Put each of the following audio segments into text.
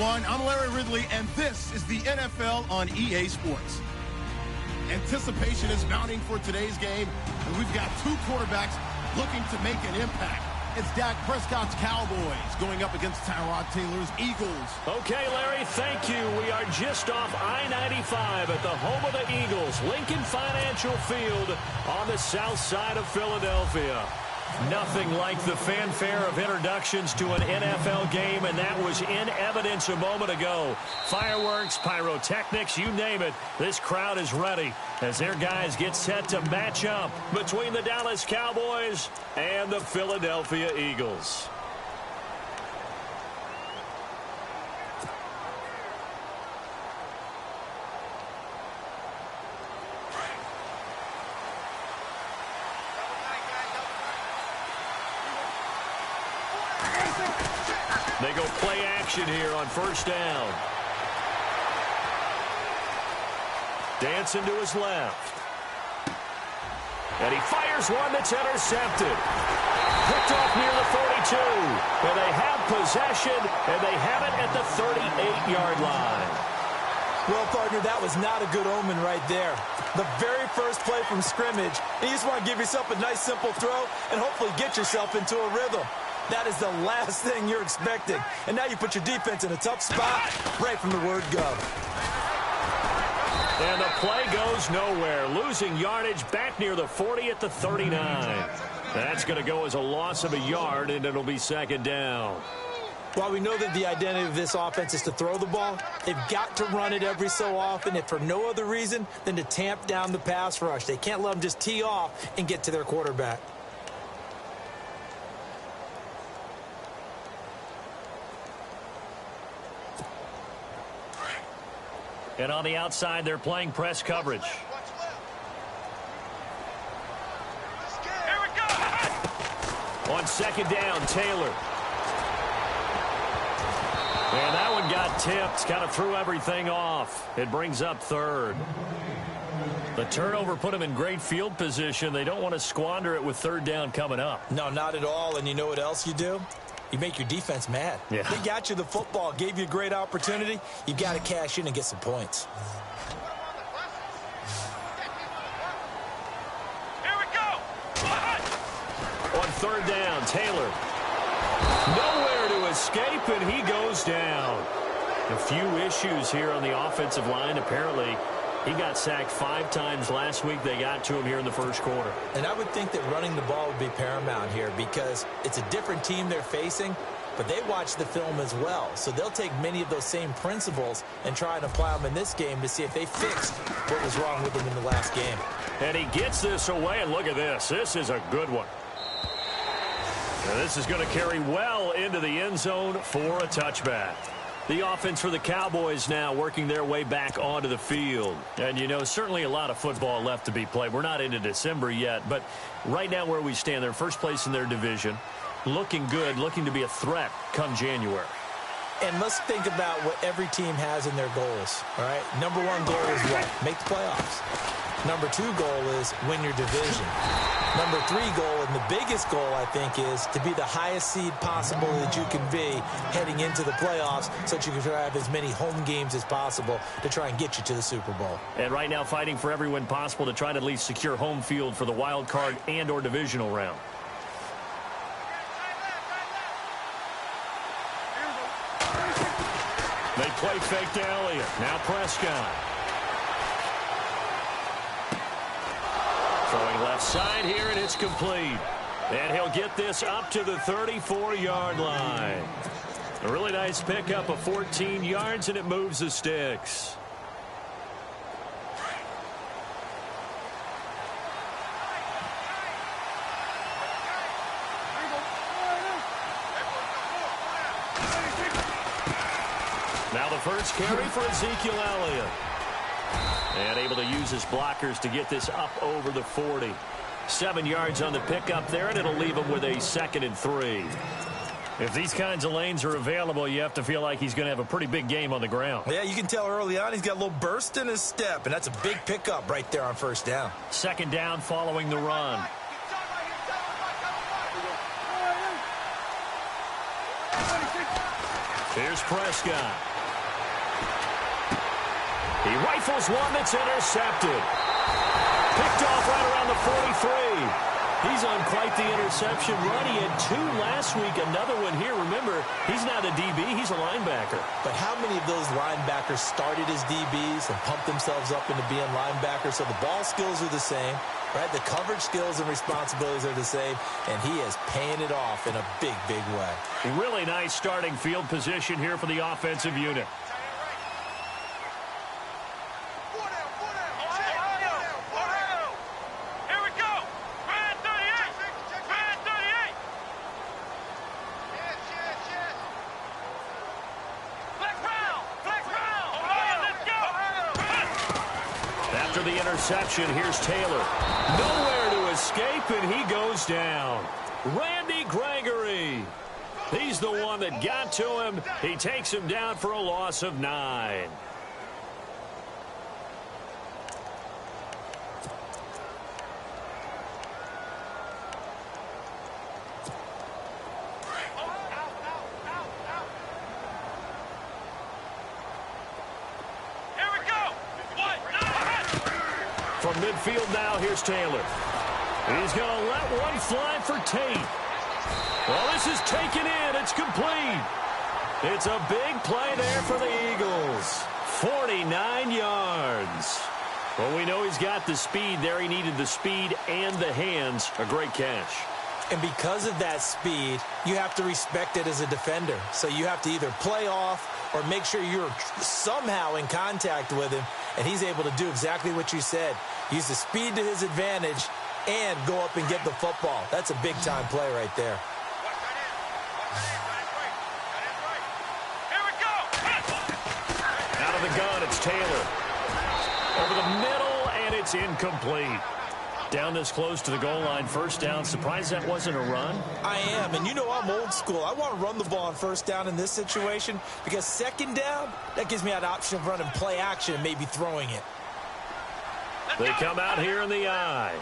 everyone. I'm Larry Ridley, and this is the NFL on EA Sports. Anticipation is mounting for today's game, and we've got two quarterbacks looking to make an impact. It's Dak Prescott's Cowboys going up against Tyrod Taylor's Eagles. Okay, Larry, thank you. We are just off I-95 at the home of the Eagles, Lincoln Financial Field on the south side of Philadelphia. Nothing like the fanfare of introductions to an NFL game, and that was in evidence a moment ago. Fireworks, pyrotechnics, you name it. This crowd is ready as their guys get set to match up between the Dallas Cowboys and the Philadelphia Eagles. They go play action here on first down. Dancing to his left. And he fires one that's intercepted. Picked off near the 42. And they have possession, and they have it at the 38-yard line. Well, partner, that was not a good omen right there. The very first play from scrimmage, you just want to give yourself a nice, simple throw and hopefully get yourself into a rhythm. That is the last thing you're expecting. And now you put your defense in a tough spot right from the word go. And the play goes nowhere. Losing yardage back near the 40 at the 39. That's going to go as a loss of a yard, and it'll be second down. While we know that the identity of this offense is to throw the ball, they've got to run it every so often, if for no other reason than to tamp down the pass rush. They can't let them just tee off and get to their quarterback. And on the outside, they're playing press coverage. Here we go. On second down, Taylor. And that one got tipped, kind of threw everything off. It brings up third. The turnover put them in great field position. They don't want to squander it with third down coming up. No, not at all. And you know what else you do? You make your defense mad. Yeah. They got you the football, gave you a great opportunity. You got to cash in and get some points. Here we go. On third down, Taylor. Nowhere to escape, and he goes down. A few issues here on the offensive line. Apparently, he got sacked 5 times last week. They got to him here in the first quarter. And I would think that running the ball would be paramount here because it's a different team they're facing, but they watch the film as well. So they'll take many of those same principles and try and apply them in this game to see if they fixed what was wrong with them in the last game. And he gets this away, and look at this. This is a good one. And this is going to carry well into the end zone for a touchback. The offense for the Cowboys now working their way back onto the field. And, you know, certainly a lot of football left to be played. We're not into December yet, but right now where we stand, they're first place in their division. Looking good, looking to be a threat come January. And let's think about what every team has in their goals, all right? Number one goal is what? Make the playoffs. Number 2 goal is win your division. Number 3 goal, and the biggest goal, I think, is to be the highest seed possible that you can be heading into the playoffs so that you can try to have as many home games as possible to try and get you to the Super Bowl. And right now fighting for every win possible to try to at least secure home field for the wild card and or divisional round. They play fake to Elliott. Now Prescott. Throwing left side here, and it's complete. And he'll get this up to the 34-yard line. A really nice pickup of 14 yards, and it moves the sticks. Now the first carry for Ezekiel Elliott. And able to use his blockers to get this up over the 40. 7 yards on the pickup there, and it'll leave him with a 2nd and 3. If these kinds of lanes are available, you have to feel like he's going to have a pretty big game on the ground. Yeah, you can tell early on he's got a little burst in his step, and that's a big pickup right there on first down. 2nd down following the run. Here's Prescott. He rifles one that's intercepted. Picked off right around the 43. He's on quite the interception run. He had 2 last week, another one here. Remember, he's not a DB, he's a linebacker. But how many of those linebackers started as DBs and pumped themselves up into being linebackers? So the ball skills are the same, right? The coverage skills and responsibilities are the same, and he is paying it off in a big, big way. Really nice starting field position here for the offensive unit. After the interception, here's Taylor. Nowhere to escape, and he goes down. Randy Gregory. He's the one that got to him. He takes him down for a loss of 9. From midfield now, here's Taylor. He's going to let one fly for Tate. Well, this is taken in. It's complete. It's a big play there for the Eagles. 49 yards. Well, we know he's got the speed there. He needed the speed and the hands. A great catch. And because of that speed, you have to respect it as a defender. So you have to either play off or make sure you're somehow in contact with him. And he's able to do exactly what you said. Use the speed to his advantage and go up and get the football. That's a big-time play right there. Out of the gun, it's Taylor. Over the middle, and it's incomplete. Down this close to the goal line, first down. Surprised that wasn't a run? I am, and you know I'm old school. I want to run the ball on first down in this situation because second down, that gives me an option of running play action and maybe throwing it. They come out here in the eye.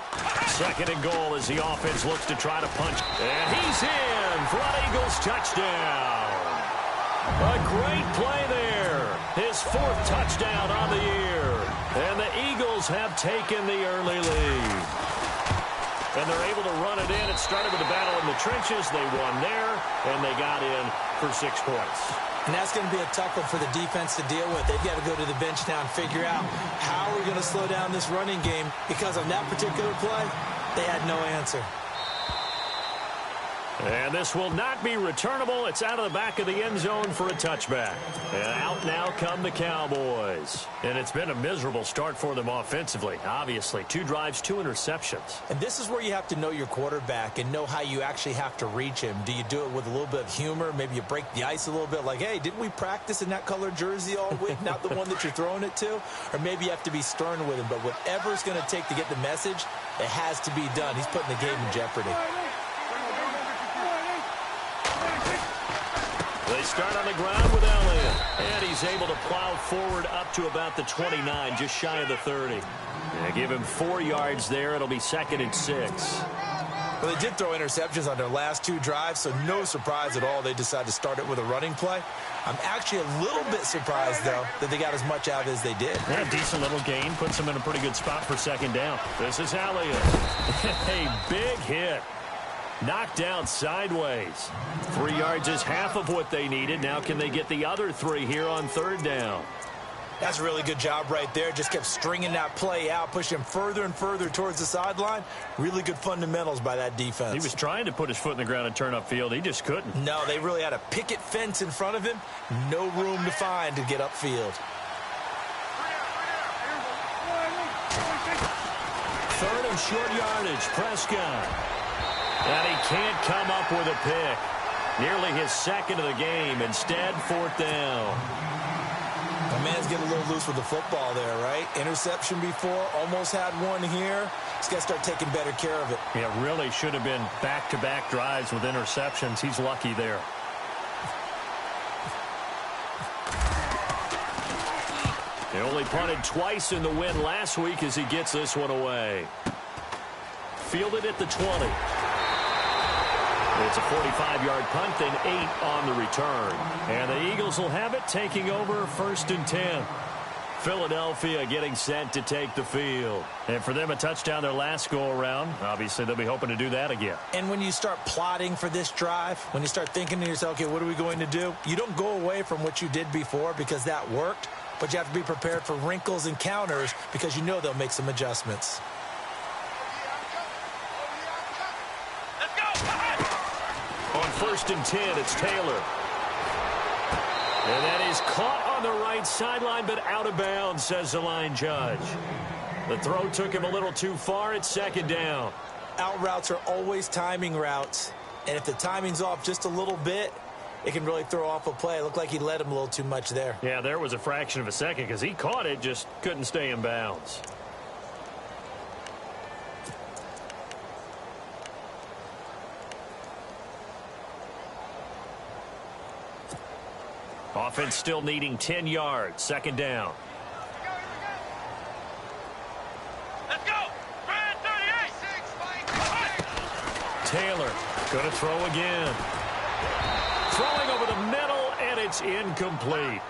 Second and goal as the offense looks to try to punch. And he's in for an Eagles touchdown. A great play there. His 4th touchdown on the year. And the Eagles have taken the early lead. And they're able to run it in. It started with a battle in the trenches. They won there, and they got in for 6 points. And that's going to be a tough one for the defense to deal with. They've got to go to the bench now and figure out how we're going to slow down this running game. Because on that particular play, they had no answer. And this will not be returnable. It's out of the back of the end zone for a touchback. And out now come the Cowboys. And it's been a miserable start for them offensively, obviously. 2 drives, 2 interceptions. And this is where you have to know your quarterback and know how you actually have to reach him. Do you do it with a little bit of humor? Maybe you break the ice a little bit like, hey, didn't we practice in that colored jersey all week? Not the one that you're throwing it to? Or maybe you have to be stern with him. But whatever it's going to take to get the message, it has to be done. He's putting the game in jeopardy. They start on the ground with Elliott. And he's able to plow forward up to about the 29, just shy of the 30. They give him 4 yards there. It'll be 2nd and 6. Well, they did throw interceptions on their last 2 drives, so no surprise at all they decided to start it with a running play. I'm actually a little bit surprised, though, that they got as much out as they did. Yeah, decent little gain. Puts them in a pretty good spot for 2nd down. This is Elliott. A big hit. Knocked down sideways. 3 yards is half of what they needed. Now can they get the other 3 here on 3rd down? That's a really good job right there. Just kept stringing that play out, pushing him further and further towards the sideline. Really good fundamentals by that defense. He was trying to put his foot in the ground and turn upfield. He just couldn't. No, they really had a picket fence in front of him. No room to find to get upfield. 3rd and short yardage. Prescott. And he can't come up with a pick. Nearly his 2nd of the game. Instead, 4th down. The man's getting a little loose with the football there, right? Interception before, almost had one here. He's got to start taking better care of it. Yeah, really should have been back-to-back drives with interceptions. He's lucky there. He only punted twice in the win last week as he gets this one away. Fielded at the 20. It's a 45-yard punt, then 8 on the return. And the Eagles will have it, taking over 1st and 10. Philadelphia getting set to take the field. And for them, a touchdown their last go-around. Obviously, they'll be hoping to do that again. And when you start plotting for this drive, when you start thinking to yourself, okay, what are we going to do? You don't go away from what you did before because that worked, but you have to be prepared for wrinkles and counters because you know they'll make some adjustments. Let's go. On 1st and 10, it's Taylor. And that is caught on the right sideline, but out of bounds, says the line judge. The throw took him a little too far. It's 2nd down. Out routes are always timing routes. And if the timing's off just a little bit, it can really throw off a play. It looked like he led him a little too much there. Yeah, there was a fraction of a second because he caught it, just couldn't stay in bounds. Offense still needing 10 yards. 2nd down. Let's go. Brand 38. Taylor going to throw again. Throwing over the middle, and it's incomplete.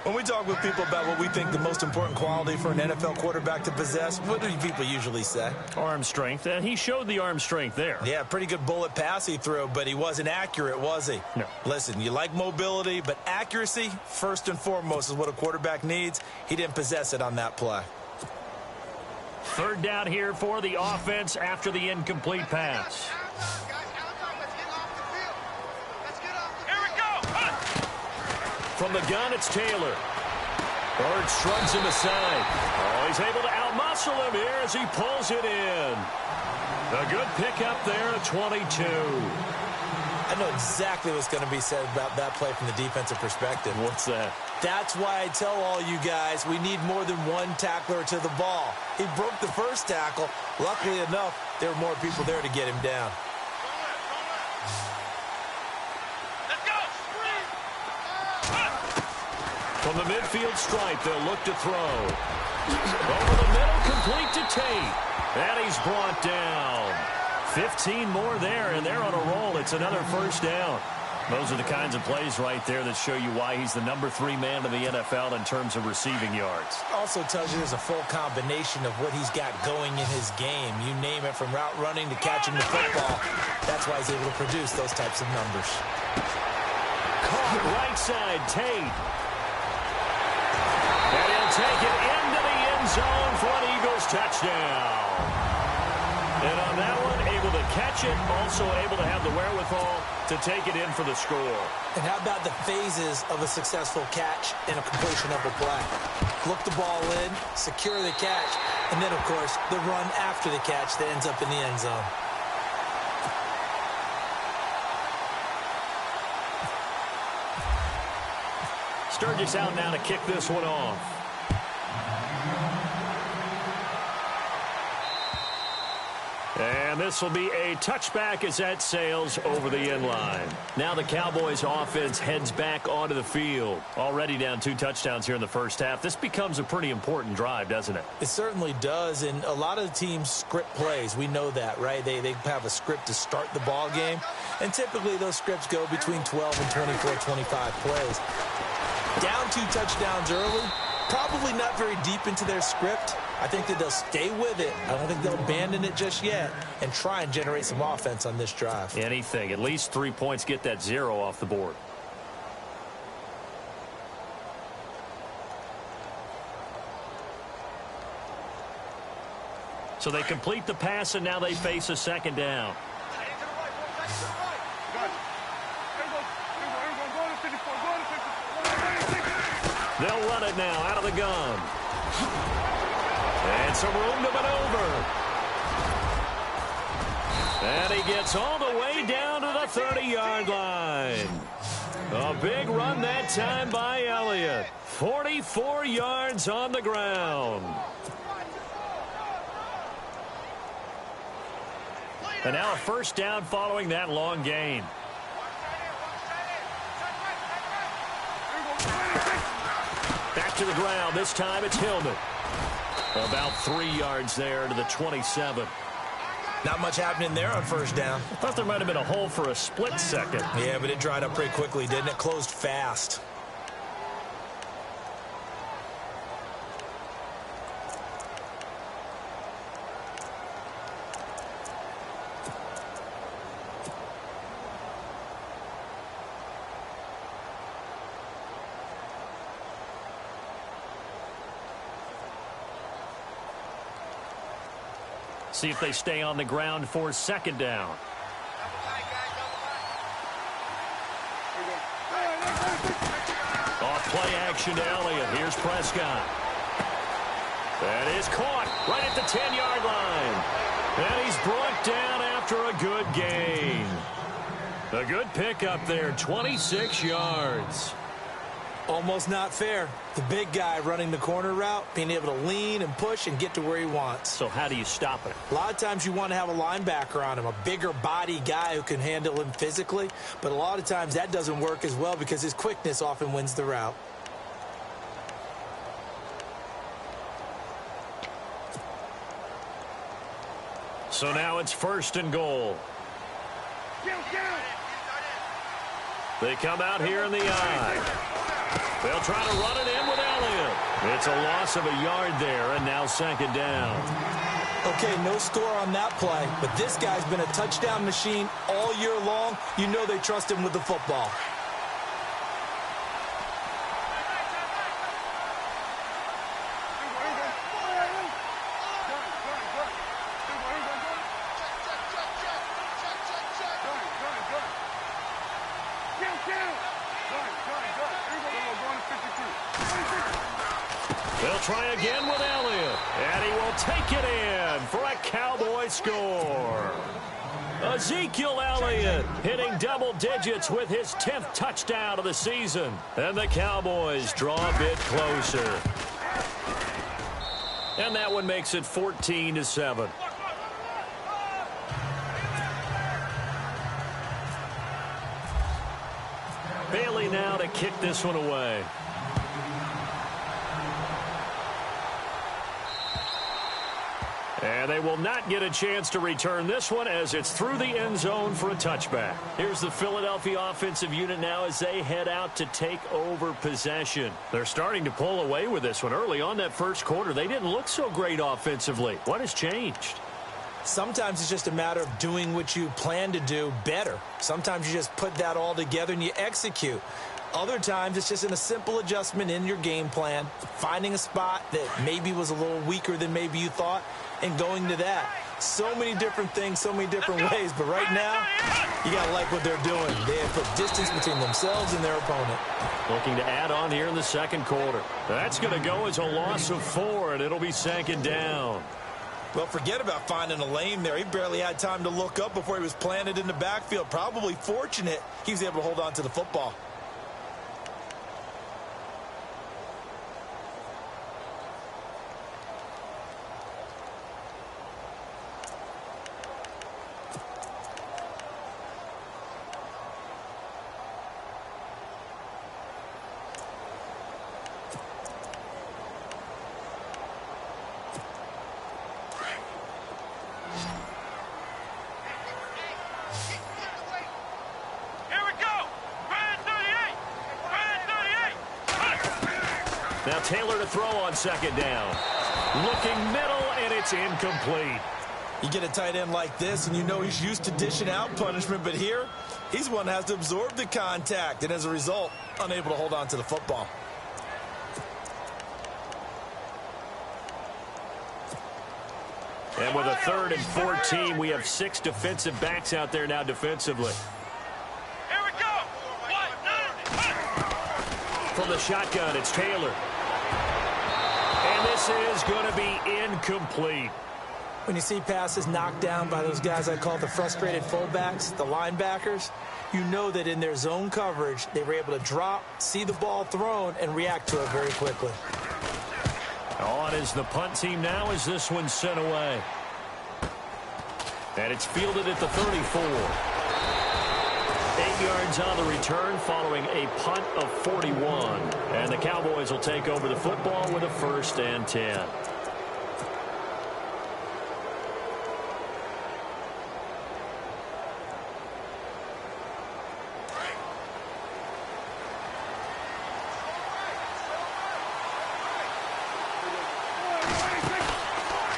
When we talk with people about what we think the most important quality for an NFL quarterback to possess, what do people usually say? Arm strength, and he showed the arm strength there. Yeah, pretty good bullet pass he threw, but he wasn't accurate, was he? No. Listen, you like mobility, but accuracy, first and foremost, is what a quarterback needs. He didn't possess it on that play. 3rd down here for the offense after the incomplete pass. From the gun, it's Taylor. Bird shrugs him aside. Oh, he's able to outmuscle him here as he pulls it in. A good pickup there at 22. I know exactly what's going to be said about that play from the defensive perspective. What's that? That's why I tell all you guys we need more than one tackler to the ball. He broke the first tackle. Luckily enough, there were more people there to get him down. From the midfield stripe, they'll look to throw. Over the middle, complete to Tate. And he's brought down. 15 more there, and they're on a roll. It's another 1st down. Those are the kinds of plays right there that show you why he's the number 3 man in the NFL in terms of receiving yards. Also tells you there's a full combination of what he's got going in his game. You name it, from route running to catching the football. That's why he's able to produce those types of numbers. Caught right side, Tate. And he'll take it into the end zone for an Eagles touchdown. And on that one, able to catch it, also able to have the wherewithal to take it in for the score. And how about the phases of a successful catch and a completion of a play? Look the ball in, secure the catch, and then, of course, the run after the catch that ends up in the end zone. Sturgis out now to kick this one off. And this will be a touchback as that sails over the end line. Now the Cowboys offense heads back onto the field. Already down 2 touchdowns here in the first half. This becomes a pretty important drive, doesn't it? It certainly does, and a lot of teams script plays. We know that, right? They have a script to start the ball game, and typically those scripts go between 12 and 24, 25 plays. Down 2 touchdowns early, probably not very deep into their script. I think that they'll stay with it. I don't think they'll abandon it just yet and try and generate some offense on this drive. Anything. At least 3 points, get that 0 off the board. So they complete the pass, and now they face a 2nd down. They'll run it now out of the gun. And some room to maneuver. And he gets all the way down to the 30-yard line. A big run that time by Elliott. 44 yards on the ground. And now a 1st down following that long gain. Back to the ground. This time it's Hillman. About 3 yards there to the 27. Not much happening there on 1st down. I thought there might have been a hole for a split second. Yeah, but it dried up pretty quickly, didn't it? Closed fast. See if they stay on the ground for second down. Off play action to Elliott. Here's Prescott. That is caught right at the 10-yard line. And he's brought down after a good gain. A good pickup there, 26 yards. Almost not fair. The big guy running the corner route, being able to lean and push and get to where he wants. So how do you stop it? A lot of times you want to have a linebacker on him, a bigger body guy who can handle him physically. But a lot of times that doesn't work as well because his quickness often wins the route. So now it's 1st and goal. They come out here in the eye. They'll try to run it in with Elliott. It's a loss of a yard there, and now 2nd down. Okay, no score on that play, but this guy's been a touchdown machine all year long. You know they trust him with the football. They'll try again with Elliott, and he will take it in for a Cowboy score. Ezekiel Elliott hitting double digits with his 10th touchdown of the season. And the Cowboys draw a bit closer. And that one makes it 14-7. Bailey now to kick this one away. And they will not get a chance to return this one as it's through the end zone for a touchback. Here's the Philadelphia offensive unit now as they head out to take over possession. They're starting to pull away with this one. Early on that first quarter, they didn't look so great offensively. What has changed? Sometimes it's just a matter of doing what you plan to do better. Sometimes you just put that all together and you execute. Other times it's just in a simple adjustment in your game plan, finding a spot that maybe was a little weaker than maybe you thought, and going to that. So many different things, so many different ways, but right now, you got to like what they're doing. They have put distance between themselves and their opponent. Looking to add on here in the second quarter. That's going to go as a loss of 4, and it'll be 2nd down. Well, forget about finding a lane there. He barely had time to look up before he was planted in the backfield. Probably fortunate he was able to hold on to the football. Now Taylor to throw on 2nd down. Looking middle, and it's incomplete. You get a tight end like this, and you know he's used to dishing out punishment, but here, he's one that has to absorb the contact, and as a result, unable to hold on to the football. And with a 3rd and 14, we have 6 defensive backs out there now defensively. Here we go. From the shotgun, it's Taylor. And this is going to be incomplete. When you see passes knocked down by those guys I call the frustrated fullbacks, the linebackers, you know that in their zone coverage, they were able to drop, see the ball thrown, and react to it very quickly. On is the punt team now as this one's sent away. And it's fielded at the 34. 8 yards on the return following a punt of 41. And the Cowboys will take over the football with a 1st and 10.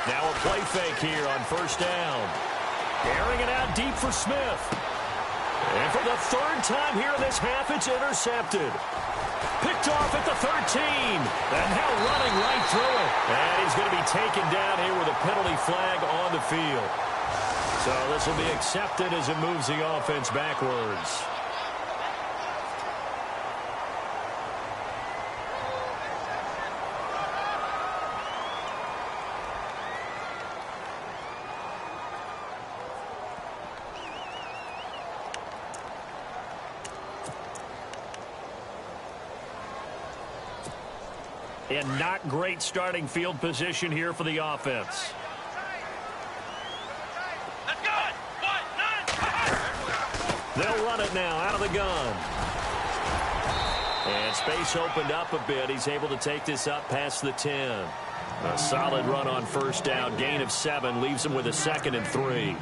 Now a play fake here on 1st down. Airing it out deep for Smith. And for the third time here in this half, it's intercepted. Picked off at the 13. And now running right through it. And he's going to be taken down here with a penalty flag on the field. So this will be accepted as it moves the offense backwards. And not great starting field position here for the offense. Let's go! They'll run it now out of the gun. And space opened up a bit. He's able to take this up past the 10. A solid run on first down. Gain of 7 leaves him with a 2nd and 3.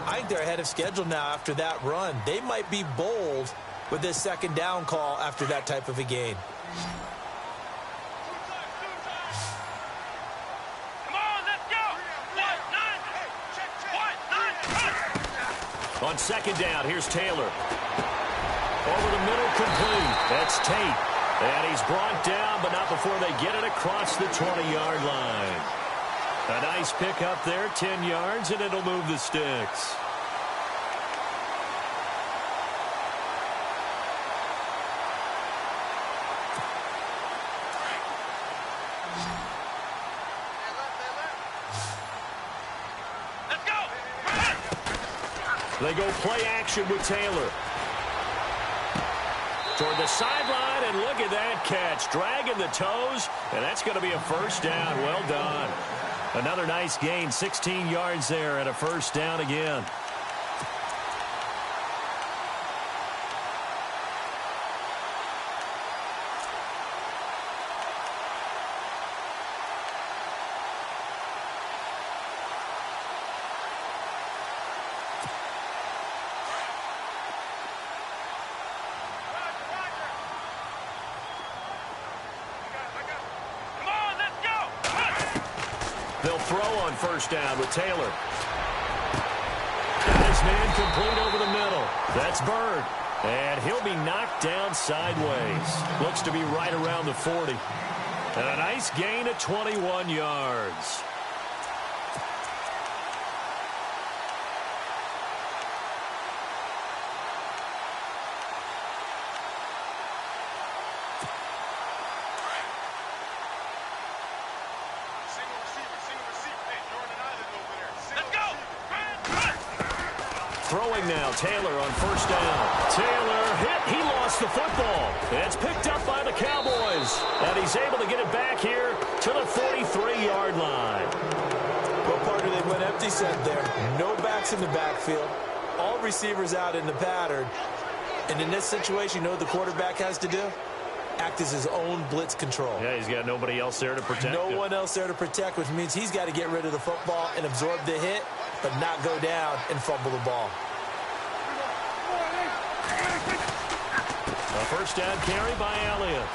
I think they're ahead of schedule now after that run. They might be bold with this 2nd down call after that type of a gain. On 2nd down, here's Taylor. Over the middle, complete. That's Tate. And he's brought down, but not before they get it across the 20-yard line. A nice pick up there, 10 yards, and it'll move the sticks. They go play action with Taylor. Toward the sideline, and look at that catch. Dragging the toes, and that's going to be a first down. Well done. Another nice gain, 16 yards there, and a first down again. They'll throw on first down with Taylor. Got his man complete over the middle. That's Bird. And he'll be knocked down sideways. Looks to be right around the 40. And a nice gain of 21 yards. Throwing now, Taylor on first down. Taylor hit. He lost the football. It's picked up by the Cowboys. And he's able to get it back here to the 43-yard line. Well, partner, they went empty set there. No backs in the backfield. All receivers out in the pattern. And in this situation, you know what the quarterback has to do? Act as his own blitz control. Yeah, he's got nobody else there to protect No him. one else there to protect, which means he's got to get rid of the football and absorb the hit, but not go down and fumble the ball. A first down carry by Elliott.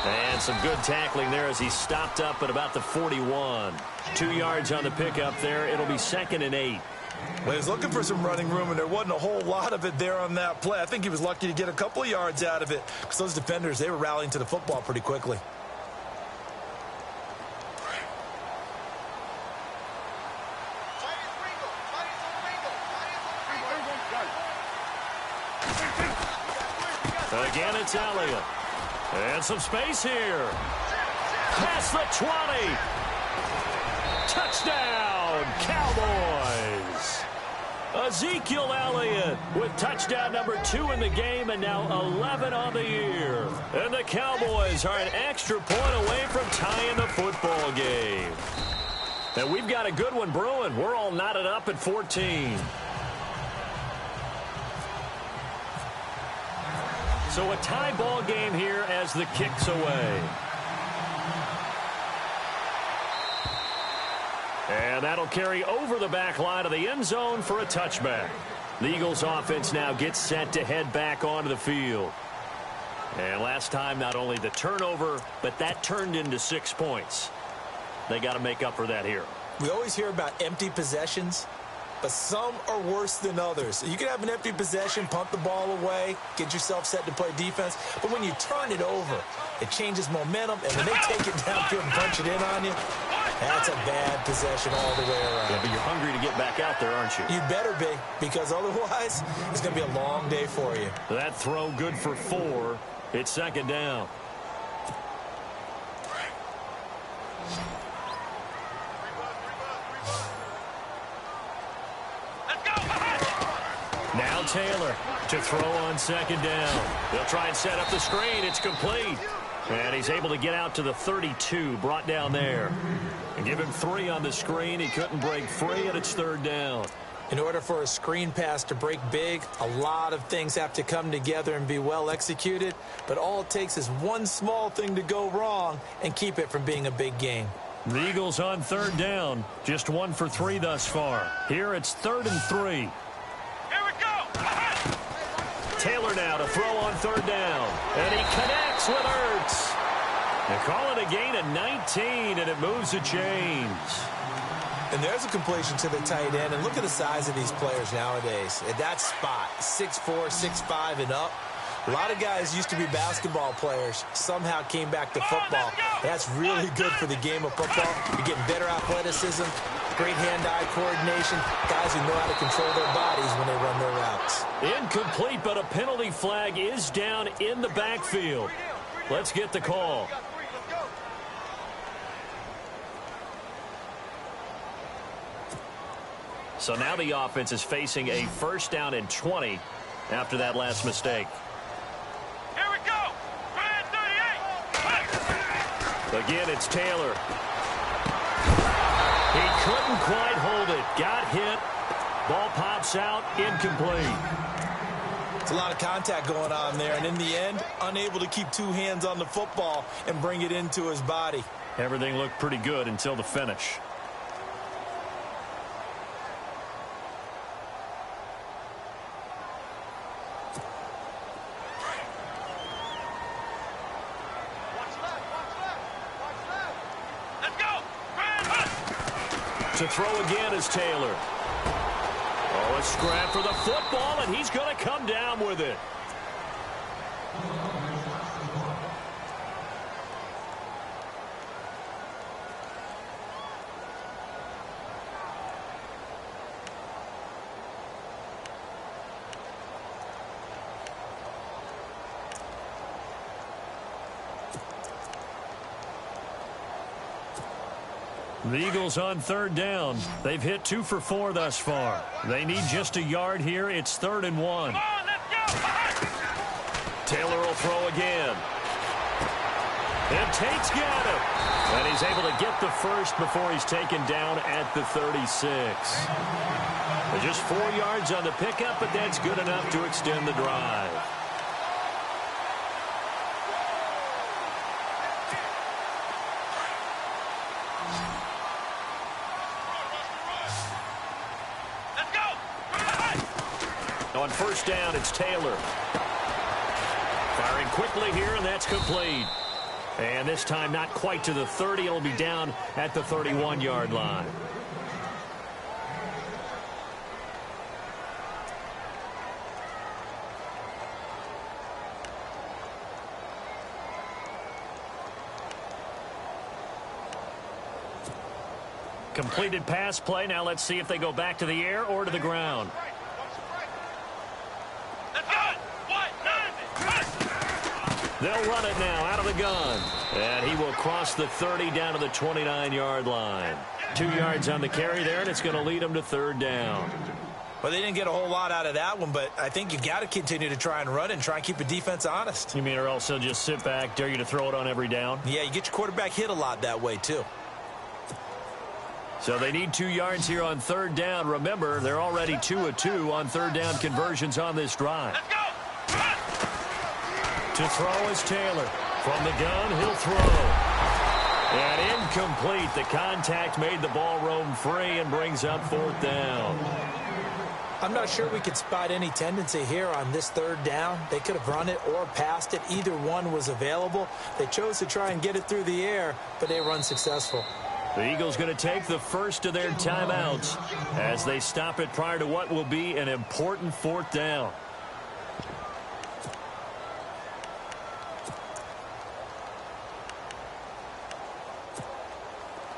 And some good tackling there as he stopped up at about the 41. 2 yards on the pickup there. It'll be 2nd and 8. Well, he was looking for some running room, and there wasn't a whole lot of it there on that play. I think he was lucky to get a couple of yards out of it because those defenders, they were rallying to the football pretty quickly. Again, it's Elliott. And some space here. Past the 20. Touchdown, Cowboys. Ezekiel Elliott with touchdown number 2 in the game and now 11 on the year. And the Cowboys are an extra point away from tying the football game. And we've got a good one brewing. We're all knotted up at 14. So a tie ball game here as the kick's away. And that'll carry over the back line of the end zone for a touchback. The Eagles offense now gets set to head back onto the field. And last time, not only the turnover, but that turned into 6 points. They got to make up for that here. We always hear about empty possessions. but some are worse than others. You can have an empty possession, punt the ball away, get yourself set to play defense, but when you turn it over, it changes momentum, and when they take it downfield and punch it in on you, that's a bad possession all the way around. Yeah, but you're hungry to get back out there, aren't you? You better be, because otherwise, it's going to be a long day for you. That throw good for 4. It's second down. Now Taylor to throw on second down. They'll try and set up the screen. It's complete. And he's able to get out to the 32, brought down there. And give him 3 on the screen. He couldn't break free, and it's third down. In order for a screen pass to break big, a lot of things have to come together and be well executed. But all it takes is one small thing to go wrong and keep it from being a big game. The Eagles on third down. Just 1 for 3 thus far. Here it's 3rd and 3. Taylor now to throw on third down. And he connects with Ertz. They call it a gain of 19, and it moves the chains. And there's a completion to the tight end. And look at the size of these players nowadays. At that spot, 6'4", 6'5", and up. A lot of guys used to be basketball players, somehow came back to football. That's really good for the game of football. You're getting better athleticism, great hand-eye coordination, guys who know how to control their bodies when they run their routes. Incomplete, but a penalty flag is down in the backfield. Let's get the call. So now the offense is facing a 1st down and 20 after that last mistake. Here we go. Brand 38. Again, it's Taylor. He couldn't quite hold it. Got hit. Ball pops out. Incomplete. It's a lot of contact going on there, and in the end, unable to keep 2 hands on the football and bring it into his body. Everything looked pretty good until the finish. To throw again is Taylor. Oh, a scrap for the football, and he's going to come down with it. The Eagles on third down. They've hit 2 for 4 thus far. They need just a yard here. It's 3rd and 1. Taylor will throw again. And Tate's got him. And he's able to get the first before he's taken down at the 36. Just 4 yards on the pickup, but that's good enough to extend the drive. On 1st down, it's Taylor. Firing quickly here, and that's complete. And this time not quite to the 30. It'll be down at the 31-yard line. Completed pass play. Now let's see if they go back to the air or to the ground. They'll run it now out of the gun. And he will cross the 30 down to the 29-yard line. 2 yards on the carry there, and it's going to lead them to 3rd down. Well, they didn't get a whole lot out of that one, but I think you've got to continue to try and run and try and keep the defense honest. You mean or else they'll just sit back, dare you to throw it on every down? Yeah, you get your quarterback hit a lot that way, too. So they need 2 yards here on 3rd down. Remember, they're already 2 of 2 on 3rd down conversions on this drive. To throw is Taylor. From the gun, he'll throw. And incomplete. The contact made the ball roam free and brings up 4th down. I'm not sure we could spot any tendency here on this 3rd down. They could have run it or passed it. Either one was available. They chose to try and get it through the air, but they were unsuccessful. The Eagles going to take the first of their timeouts as they stop it prior to what will be an important fourth down.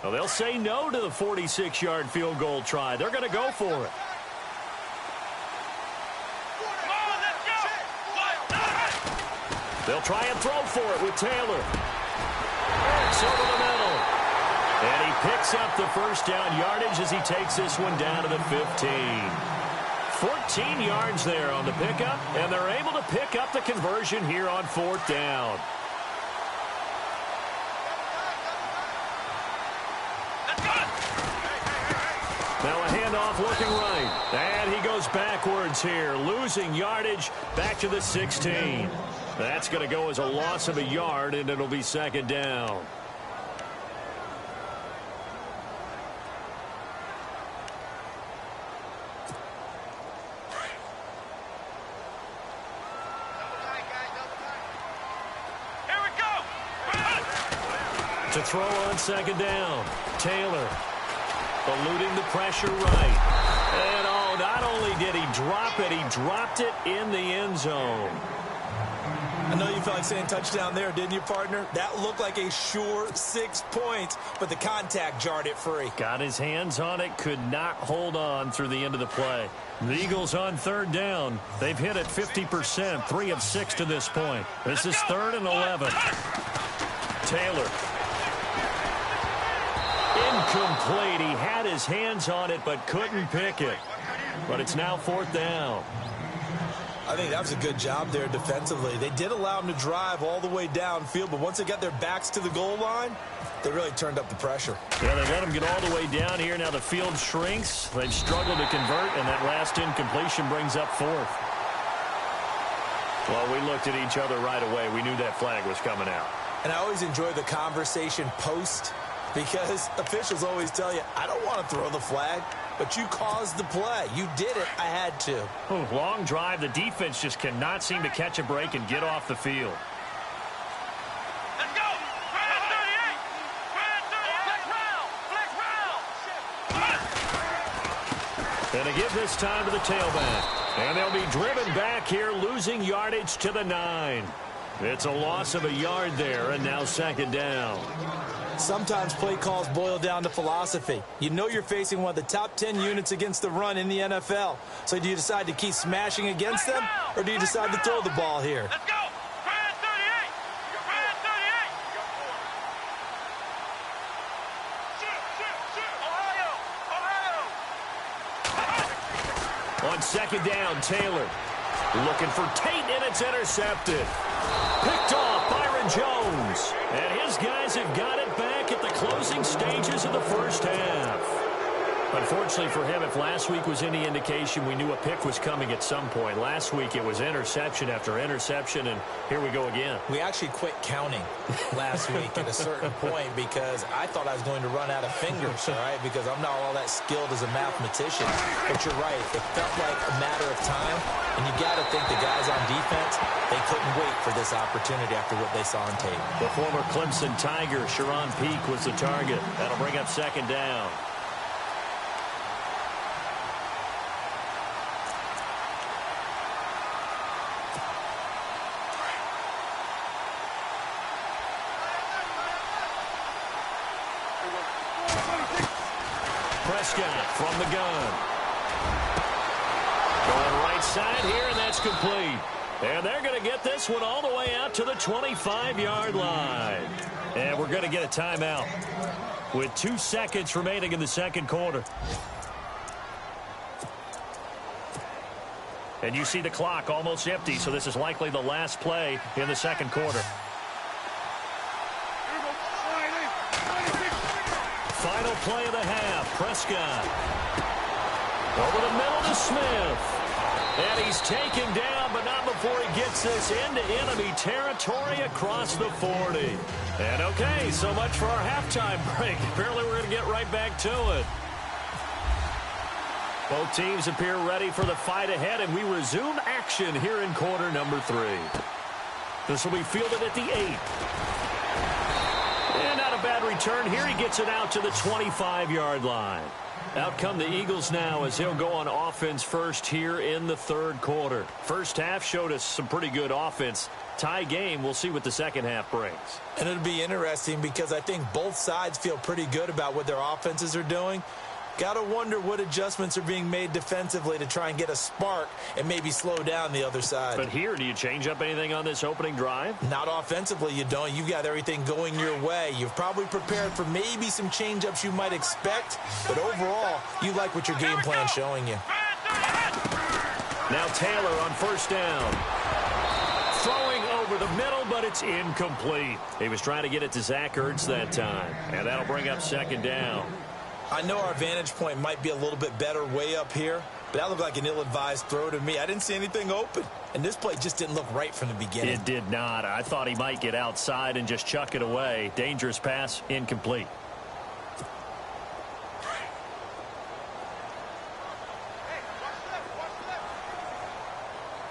Well, they'll say no to the 46-yard field goal try. They're going to go for it. They'll try and throw for it with Taylor. It's over the middle. And he picks up the first down yardage as he takes this one down to the 15. 14 yards there on the pickup, and they're able to pick up the conversion here on fourth down. Now a handoff looking right. And he goes backwards here, losing yardage back to the 16. That's going to go as a loss of a yard, and it'll be second down. Here we go. To throw on second down, Taylor eluding the pressure right. And oh, not only did he drop it, he dropped it in the end zone. I know you felt like saying touchdown there, didn't you, partner? That looked like a sure 6 points, but the contact jarred it free. Got his hands on it, could not hold on through the end of the play. The Eagles on third down. They've hit it 50%, 3 of 6 to this point. This is 3rd and 11. Taylor. Incomplete. He had his hands on it, but couldn't pick it. But it's now 4th down. I think that was a good job there defensively. They did allow him to drive all the way downfield, but once they got their backs to the goal line, they really turned up the pressure. Yeah, they let him get all the way down here. Now the field shrinks. They've struggled to convert, and that last incompletion brings up 4th. Well, we looked at each other right away. We knew that flag was coming out. And I always enjoy the conversation post, because officials always tell you, I don't want to throw the flag, but you caused the play. You did it. I had to. Long drive. The defense just cannot seem to catch a break and get off the field. Let's go. Flag 38. Flag round. And they give this time to the tailback. And they'll be driven back here, losing yardage to the 9. It's a loss of a yard there, and now second down. Sometimes play calls boil down to philosophy. You know you're facing one of the top 10 units against the run in the NFL. So do you decide to keep smashing against them, or do you decide to throw the ball here? Let's go. Flag 38. Flag 38. Ohio. On second down, Taylor looking for Tate, and it's intercepted. Picked off Byron Jones. And his guys have got it back at the closing stages of the first half. Unfortunately for him, if last week was any indication, we knew a pick was coming at some point. Last week it was interception after interception, and here we go again. We actually quit counting last week at a certain point because I thought I was going to run out of fingers, all right, because I'm not all that skilled as a mathematician. But you're right. It felt like a matter of time, and you got to think the guys on defense, they couldn't wait for this opportunity after what they saw on tape. The former Clemson Tiger, Sharon Peak, was the target. That'll bring up second down. Prescott from the gun. Going right side here, and that's complete. And they're going to get this one all the way out to the 25-yard line. And we're going to get a timeout with 2 seconds remaining in the second quarter. And you see the clock almost empty, so this is likely the last play in the second quarter. Final play of the half. Prescott over the middle to Smith. And he's taken down, but not before he gets this into enemy territory across the 40. And okay, so much for our halftime break. Apparently we're going to get right back to it. Both teams appear ready for the fight ahead, and we resume action here in quarter number 3. This will be fielded at the 8. And out of a bad return here. He gets it out to the 25-yard line. Out come the Eagles now as he'll go on offense first here in the third quarter. First half showed us some pretty good offense. Tie game, we'll see what the second half brings. And it'll be interesting because I think both sides feel pretty good about what their offenses are doing. Got to wonder what adjustments are being made defensively to try and get a spark and maybe slow down the other side. But here, do you change up anything on this opening drive? Not offensively, you don't. You've got everything going your way. You've probably prepared for maybe some change-ups you might expect, but overall, you like what your game plan's showing you. Now Taylor on first down. Throwing over the middle, but it's incomplete. He was trying to get it to Zach Ertz that time, and that'll bring up second down. I know our vantage point might be a little bit better way up here, but that looked like an ill-advised throw to me. I didn't see anything open, and this play just didn't look right from the beginning. It did not. I thought he might get outside and just chuck it away. Dangerous pass, incomplete.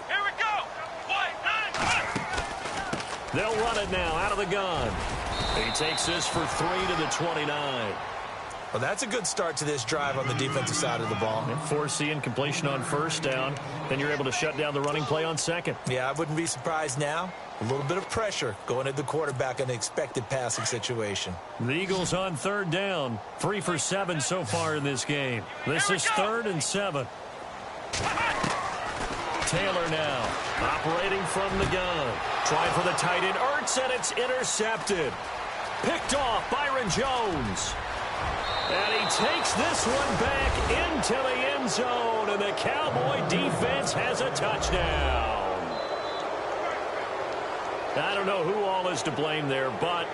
Here we go. They'll run it now out of the gun. He takes this for 3 to the 29. Well, that's a good start to this drive on the defensive side of the ball. Force the incompletion on first down. Then you're able to shut down the running play on second. Yeah, I wouldn't be surprised now. A little bit of pressure going at the quarterback in an expected passing situation. The Eagles on third down. 3 for 7 so far in this game. This is 3rd and 7. Taylor now operating from the gun. Trying for the tight end. Ertz, and it's intercepted. Picked off Byron Jones. And he takes this one back into the end zone, and the Cowboy defense has a touchdown. I don't know who all is to blame there, but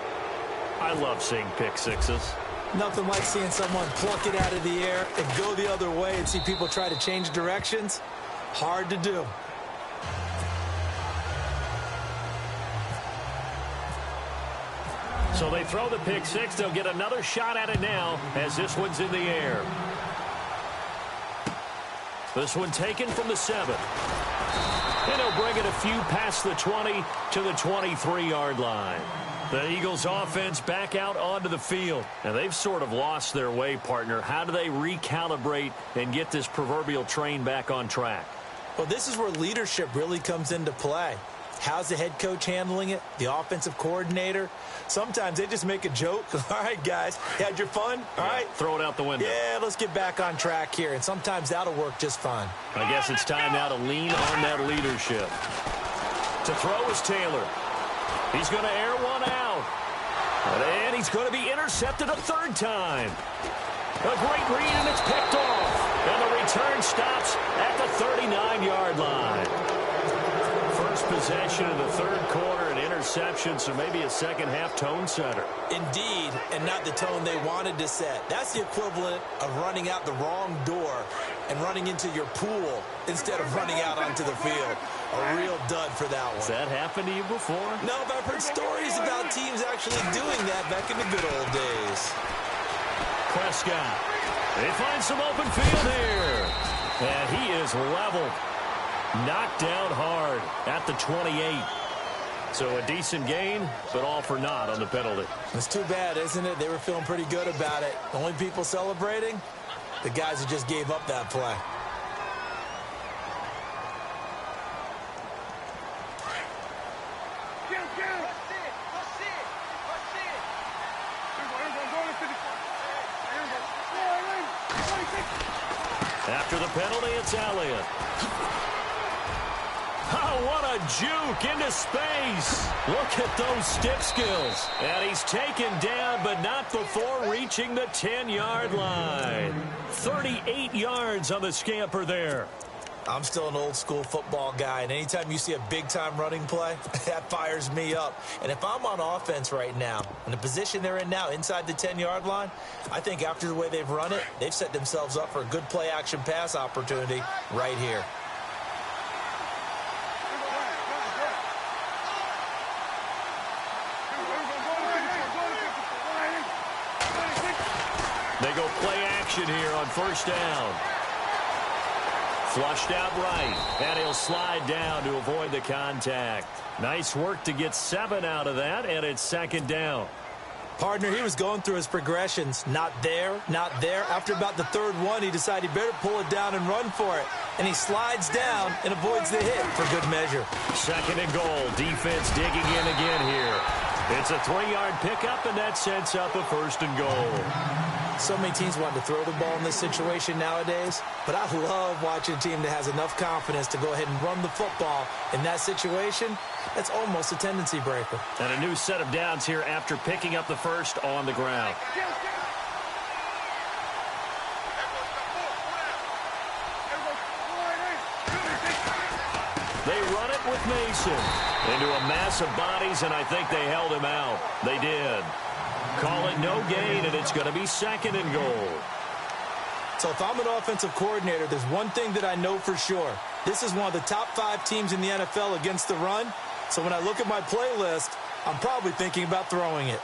I love seeing pick sixes. Nothing like seeing someone pluck it out of the air and go the other way and see people try to change directions. Hard to do. So they throw the pick six. They'll get another shot at it now as this one's in the air. This one taken from the 7. And he'll bring it a few past the 20 to the 23-yard line. The Eagles offense back out onto the field. And they've sort of lost their way, partner. How do they recalibrate and get this proverbial train back on track? Well, this is where leadership really comes into play. How's the head coach handling it? The offensive coordinator? Sometimes they just make a joke. All right, guys, you had your fun? All right. Throw it out the window. Yeah, let's get back on track here. And sometimes that'll work just fine. I guess it's time now to lean on that leadership. To throw is Taylor. He's going to air one out. And he's going to be intercepted a third time. A great read, and it's picked off. And the return stops at the 39-yard line. First possession of the third quarter, an interception, so maybe a second-half tone setter. Indeed, and not the tone they wanted to set. That's the equivalent of running out the wrong door and running into your pool instead of running out onto the field. A real dud for that one. Has that happened to you before? No, but I've heard stories about teams actually doing that back in the good old days. Prescott. They find some open field here. And he is leveled. Knocked down hard at the 28. So a decent gain, but all for naught on the penalty. It's too bad, isn't it? They were feeling pretty good about it. The only people celebrating, the guys who just gave up that play. After the penalty, it's Elliott. Oh, what a juke into space. Look at those stiff skills. And he's taken down, but not before reaching the 10-yard line. 38 yards on the scamper there. I'm still an old-school football guy, and anytime you see a big-time running play, that fires me up. And if I'm on offense right now, in the position they're in now, inside the 10-yard line, I think after the way they've run it, they've set themselves up for a good play-action pass opportunity right here. They go play action here on first down. Flushed out right, and he'll slide down to avoid the contact. Nice work to get 7 out of that, and it's second down. Partner, he was going through his progressions. Not there, not there. After about the third one, he decided he better pull it down and run for it. And he slides down and avoids the hit for good measure. Second and goal. Defense digging in again here. It's a 3-yard pickup, and that sets up a first and goal. So many teams want to throw the ball in this situation nowadays, but I love watching a team that has enough confidence to go ahead and run the football in that situation. That's almost a tendency breaker. And a new set of downs here after picking up the first on the ground. They run it with Mason into a mass of bodies, and I think they held him out. They did. Call it no gain, and it's going to be second and goal. So if I'm an offensive coordinator, there's one thing that I know for sure. This is one of the top 5 teams in the NFL against the run. So when I look at my playlist, I'm probably thinking about throwing it.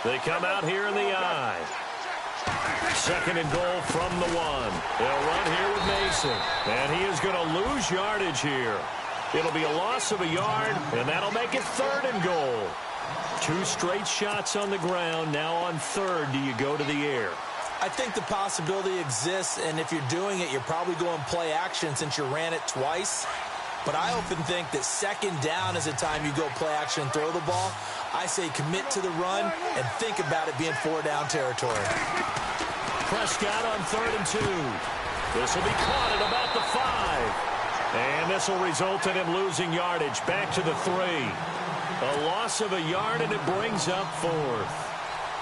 They come out here in the I. Second and goal from the 1. They'll run here with Mason. And he is going to lose yardage here. It'll be a loss of a yard, and that'll make it third and goal. 2 straight shots on the ground. Now on third, do you go to the air? I think the possibility exists, and if you're doing it, you're probably going play action since you ran it twice. But I often think that second down is the time you go play action and throw the ball. I say commit to the run and think about it being 4-down territory. Prescott on third and 2. This will be caught at about the 5. And this will result in him losing yardage back to the 3. A loss of a yard, and it brings up fourth.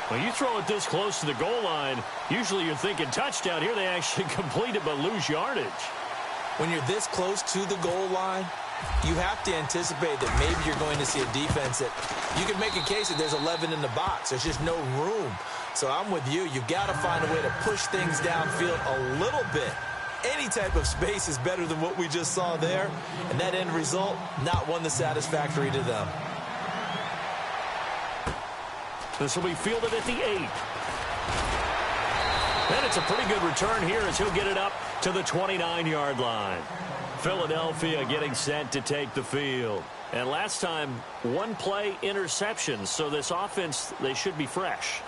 When you throw it this close to the goal line, usually you're thinking touchdown. Here they actually complete it but lose yardage. When you're this close to the goal line, you have to anticipate that maybe you're going to see a defense that you can make a case that there's 11 in the box. There's just no room. So I'm with you. You've got to find a way to push things downfield a little bit. Any type of space is better than what we just saw there. And that end result, not one that's satisfactory to them. This will be fielded at the 8. And it's a pretty good return here as he'll get it up to the 29-yard line. Philadelphia getting set to take the field. And last time, 1 play interception. So this offense, they should be fresh.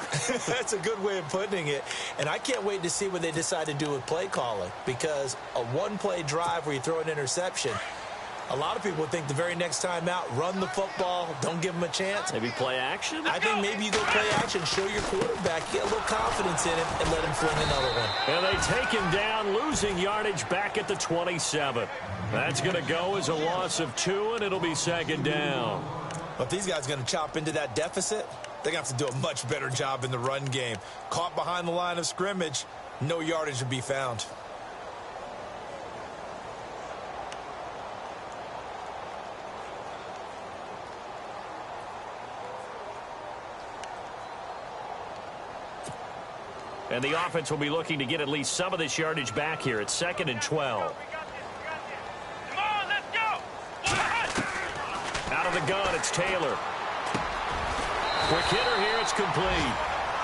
That's a good way of putting it. And I can't wait to see what they decide to do with play calling. Because a 1-play drive where you throw an interception, a lot of people would think the very next time out, run the football, don't give them a chance. Maybe play action? I think maybe you go play action, show your quarterback, get a little confidence in him, and let him fling another one. And they take him down, losing yardage back at the 27. That's going to go as a loss of 2, and it'll be second down. But if these guys are going to chop into that deficit, they're going to have to do a much better job in the run game. Caught behind the line of scrimmage, no yardage to be found. And the offense will be looking to get at least some of this yardage back here. It's second and 12. Come on, let's go. Out of the gun, it's Taylor. Quick hitter here, it's complete.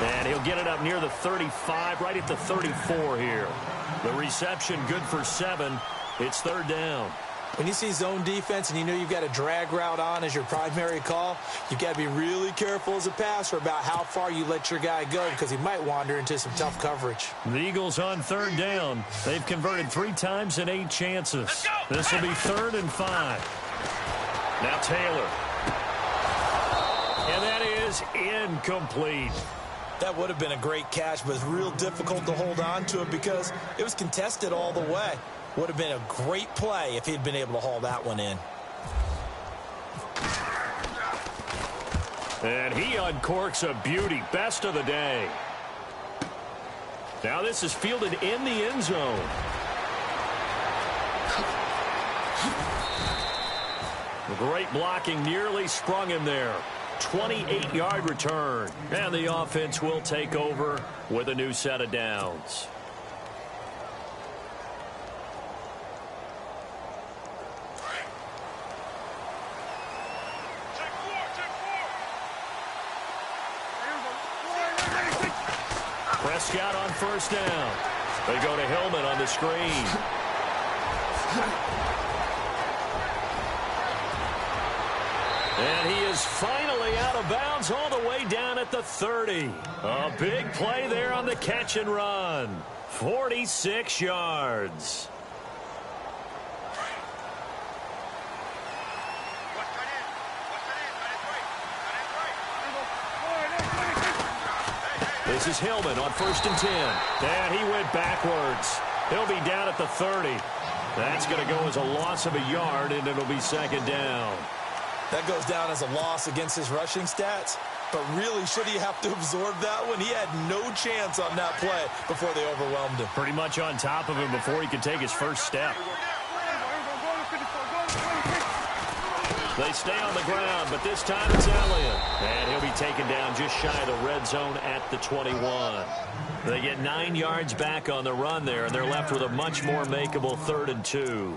And he'll get it up near the 35, right at the 34 here. The reception good for 7. It's third down. When you see zone defense and you know you've got a drag route on as your primary call, you've got to be really careful as a passer about how far you let your guy go because he might wander into some tough coverage. The Eagles on third down. They've converted 3 times in 8 chances. This will be third and 5. Now Taylor. And that is incomplete. That would have been a great catch, but it's real difficult to hold on to it because it was contested all the way. Would have been a great play if he'd been able to haul that one in. And he uncorks a beauty. Best of the day. Now this is fielded in the end zone. Great blocking, nearly sprung him there. 28-yard return. And the offense will take over with a new set of downs. Prescott on first down. They go to Hillman on the screen. And he is finally out of bounds all the way down at the 30. A big play there on the catch and run. 46 yards. This is Hillman on first and 10. And he went backwards. He'll be down at the 30. That's going to go as a loss of a yard, and it'll be second down. That goes down as a loss against his rushing stats. But really, should he have to absorb that one? He had no chance on that play before they overwhelmed him. Pretty much on top of him before he could take his first step. They stay on the ground, but this time it's Elliott. And he'll be taken down just shy of the red zone at the 21. They get 9 yards back on the run there, and they're left with a much more makeable 3rd and 2.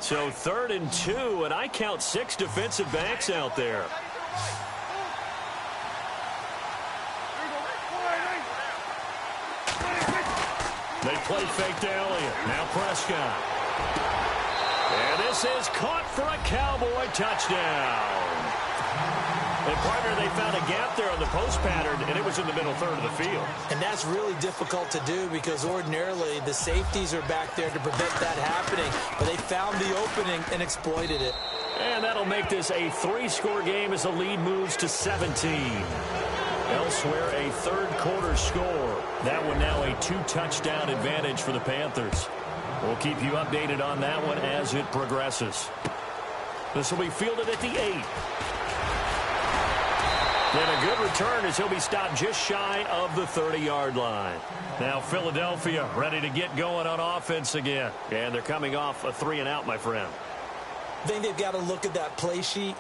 So 3rd and 2, and I count 6 defensive backs out there. They play fake to Elliott. Now Prescott. And this is caught for a Cowboy touchdown. And, partner, they found a gap there on the post pattern, and it was in the middle third of the field. And that's really difficult to do because ordinarily the safeties are back there to prevent that happening. But they found the opening and exploited it. And that'll make this a 3-score game as the lead moves to 17. Elsewhere, a third-quarter score. That one now a 2-touchdown advantage for the Panthers. We'll keep you updated on that one as it progresses. This will be fielded at the 8. And a good return as he'll be stopped just shy of the 30-yard line. Now Philadelphia ready to get going on offense again. And they're coming off a 3-and-out, my friend. I think they've got to look at that play sheet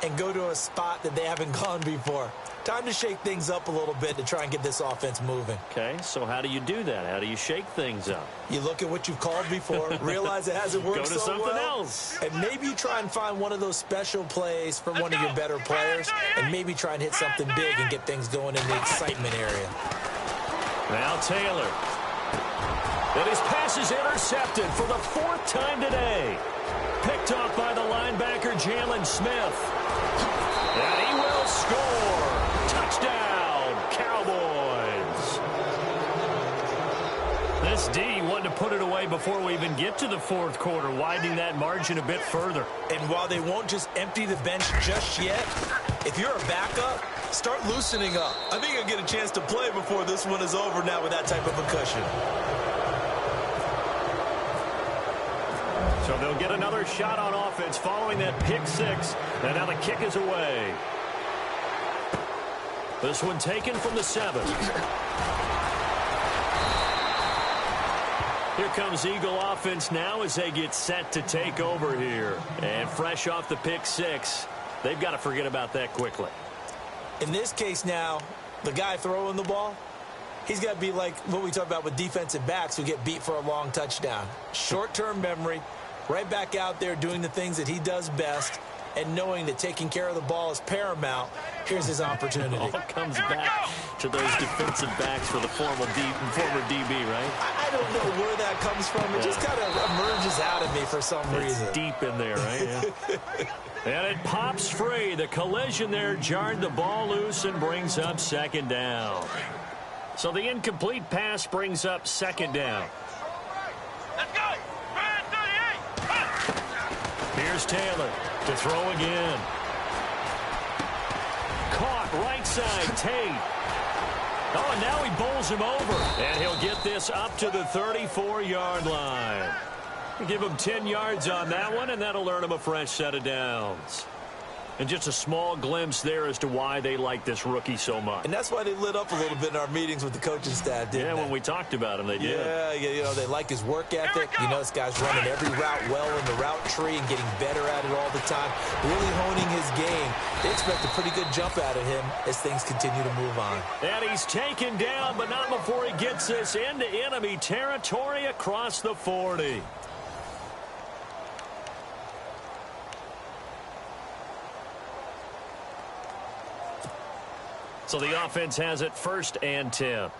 and go to a spot that they haven't gone before. Time to shake things up a little bit to try and get this offense moving. Okay, so how do you do that? How do you shake things up? You look at what you've called before, realize it hasn't worked Go to so something well, else. and maybe you try and find one of those special plays from one of your better players, and maybe try and hit something big and get things going in the excitement area. Now Taylor. And his pass is intercepted for the 4th time today. Picked off by the linebacker, Jalen Smith. And he will score. Touchdown, Cowboys. This D wanted to put it away before we even get to the 4th quarter, widening that margin a bit further. And while they won't just empty the bench just yet, if you're a backup, start loosening up. I think you'll get a chance to play before this one is over now with that type of a cushion. So they'll get another shot on offense following that pick 6. And now the kick is away. This one taken from the 7. Here comes Eagle offense now as they get set to take over here. And fresh off the pick 6, they've got to forget about that quickly. In this case now, the guy throwing the ball, he's got to be like what we talk about with defensive backs who get beat for a long touchdown. Short-term memory, right back out there doing the things that he does best, and knowing that taking care of the ball is paramount. Here's his opportunity. It all comes back to those defensive backs for the former DB, right? I don't know where that comes from. It just kind of emerges out of me for some reason. It's deep in there, right? Yeah. And it pops free. The collision there jarred the ball loose and brings up 2nd down. So the incomplete pass brings up 2nd down. Let's go. Red 38. Here's Taylor to throw again. Caught right side, Tate. Oh, and now he bowls him over. And he'll get this up to the 34-yard line. Give him 10 yards on that one, and that'll earn him a fresh set of downs. And just a small glimpse there as to why they like this rookie so much. And that's why they lit up a little bit in our meetings with the coaching staff, didn't they? Yeah, when we talked about him, they did. Yeah, you know, they like his work ethic. You know, this guy's running every route well in the route tree and getting better at it all the time, really honing his game. They expect a pretty good jump out of him as things continue to move on. And he's taken down, but not before he gets this into enemy territory across the 40. So the offense has it 1st and 10.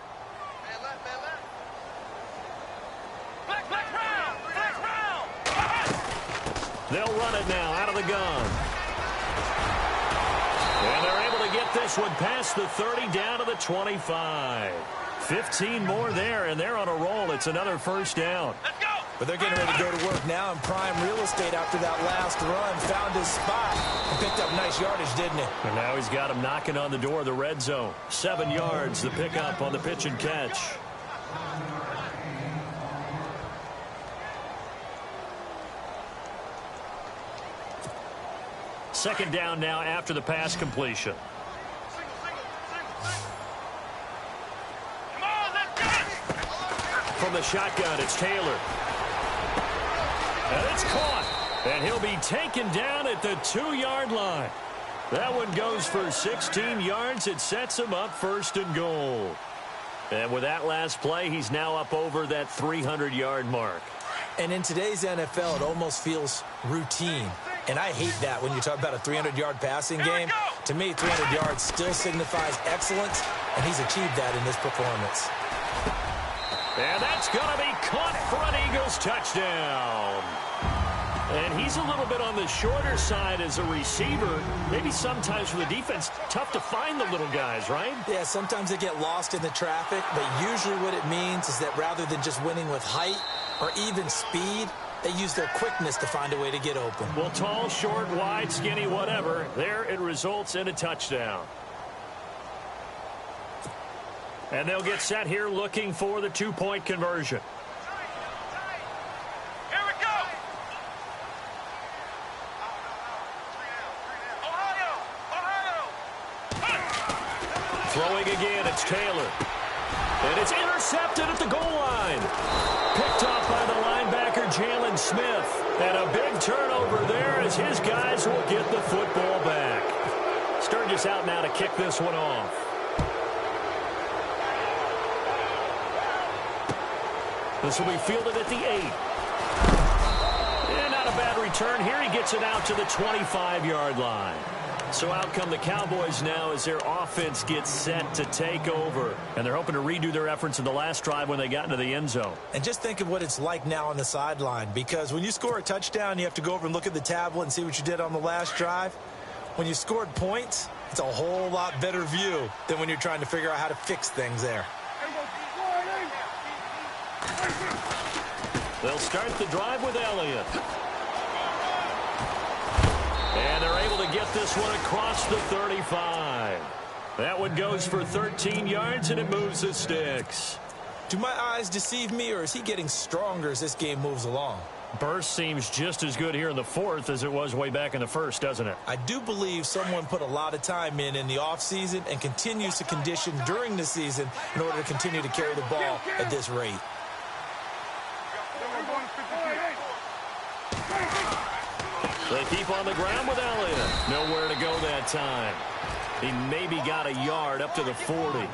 They'll run it now out of the gun. And they're able to get this one past the 30 down to the 25. 15 more there, and they're on a roll. It's another 1st down. Let's go! But they're getting ready to go to work now in prime real estate after that last run. Found his spot and picked up nice yardage, didn't he? And now he's got him knocking on the door of the red zone. 7 yards, the pickup on the pitch and catch. Second down now after the pass completion. Come on, let's go! From the shotgun, it's Taylor. And it's caught. And he'll be taken down at the 2-yard line. That one goes for 16 yards. It sets him up 1st and goal. And with that last play, he's now up over that 300-yard mark. And in today's NFL, it almost feels routine. And I hate that when you talk about a 300-yard passing game. To me, 300 yards still signifies excellence, and he's achieved that in this performance. And that's going to be caught for an Eagles touchdown. And he's a little bit on the shorter side as a receiver. Maybe sometimes for the defense, tough to find the little guys, right? Yeah, sometimes they get lost in the traffic, but usually what it means is that rather than just winning with height or even speed, they use their quickness to find a way to get open. Well, tall, short, wide, skinny, whatever. There it results in a touchdown. And they'll get set here looking for the 2-point conversion. Here we go! Ohio! Throwing again, it's Taylor. And it's intercepted at the goal line. Picked off by the linebacker, Jalen Smith. And a big turnover there as his guys will get the football back. Sturgis out now to kick this one off. This will be fielded at the 8. And not a bad return here. He gets it out to the 25-yard line. So out come the Cowboys now as their offense gets set to take over. And they're hoping to redo their efforts in the last drive when they got into the end zone. And just think of what it's like now on the sideline, because when you score a touchdown, you have to go over and look at the tablet and see what you did on the last drive. When you scored points, it's a whole lot better view than when you're trying to figure out how to fix things there. They'll start the drive with Elliott. And they're able to get this one across the 35. That one goes for 13 yards, and it moves the sticks. Do my eyes deceive me, or is he getting stronger as this game moves along? Burst seems just as good here in the 4th as it was way back in the 1st, doesn't it? I do believe someone put a lot of time in the offseason and continues to condition during the season in order to continue to carry the ball at this rate. They keep on the ground with Elliott. Nowhere to go that time. He maybe got a yard up to the 40.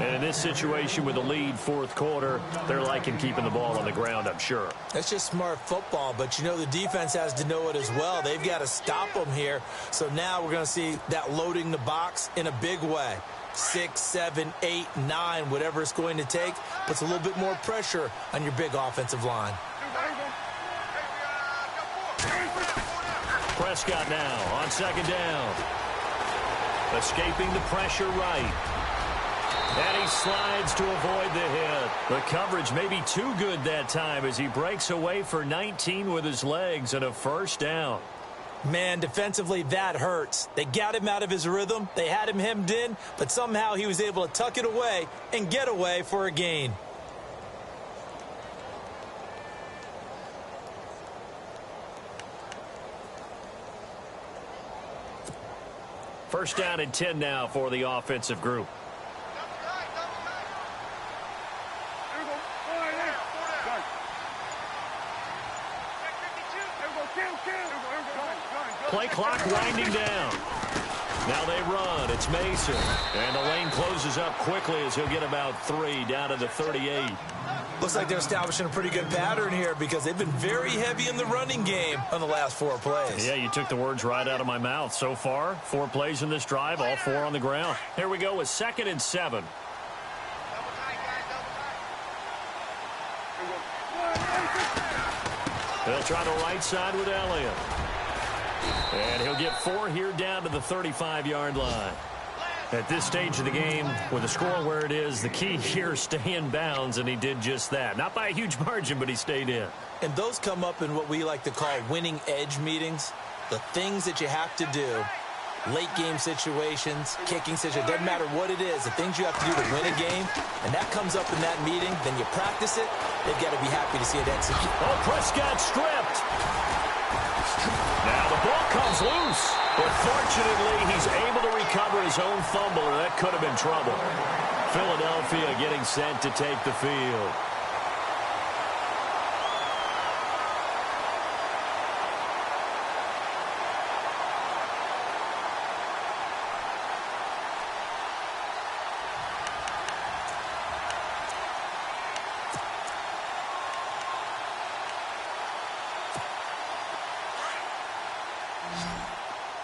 And in this situation with the lead 4th quarter, they're liking keeping the ball on the ground, I'm sure. That's just smart football, but you know the defense has to know it as well. They've got to stop them here. So now we're going to see that loading the box in a big way. 6, 7, 8, 9, whatever it's going to take, puts a little bit more pressure on your big offensive line. Prescott now on 2nd down. Escaping the pressure right. And he slides to avoid the hit. The coverage may be too good that time as he breaks away for 19 with his legs and a 1st down. Man, defensively, that hurts. They got him out of his rhythm. They had him hemmed in, but somehow he was able to tuck it away and get away for a gain. First down and 10 now for the offensive group. Play clock winding down. Now they run. It's Mason. And the lane closes up quickly as he'll get about 3 down to the 38. Looks like they're establishing a pretty good pattern here because they've been very heavy in the running game on the last 4 plays. Yeah, you took the words right out of my mouth. So far, 4 plays in this drive, all 4 on the ground. Here we go with 2nd and 7. They'll try the right side with Elliott. And he'll get 4 here down to the 35-yard line. At this stage of the game, with the score where it is, the key here is stay in bounds, and he did just that. Not by a huge margin, but he stayed in. And those come up in what we like to call winning edge meetings. The things that you have to do, late game situations, kicking situations, doesn't matter what it is, the things you have to do to win a game, and that comes up in that meeting, then you practice it, they've got to be happy to see it execute. Oh, Prescott stripped. Now the ball comes loose, but fortunately he's able to recover his own fumble, or that could have been trouble. Philadelphia getting set to take the field.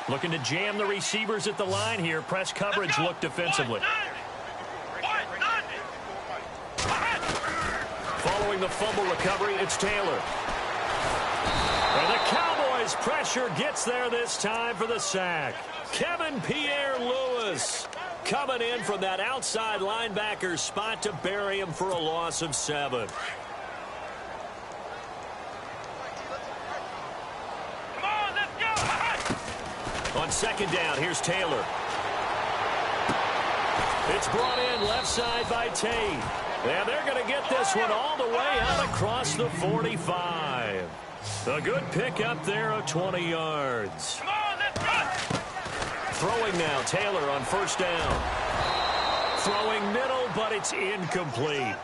Looking to jam the receivers at the line here. Press coverage look defensively. Following the fumble recovery, it's Taylor. And the Cowboys' pressure gets there this time for the sack. Kevin Pierre-Louis coming in from that outside linebacker spot to bury him for a loss of 7. On 2nd down, here's Taylor. It's brought in left side by Tate. And they're going to get this one all the way out across the 45. A good pick up there of 20 yards. Throwing now, Taylor on 1st down. Throwing middle, but it's incomplete.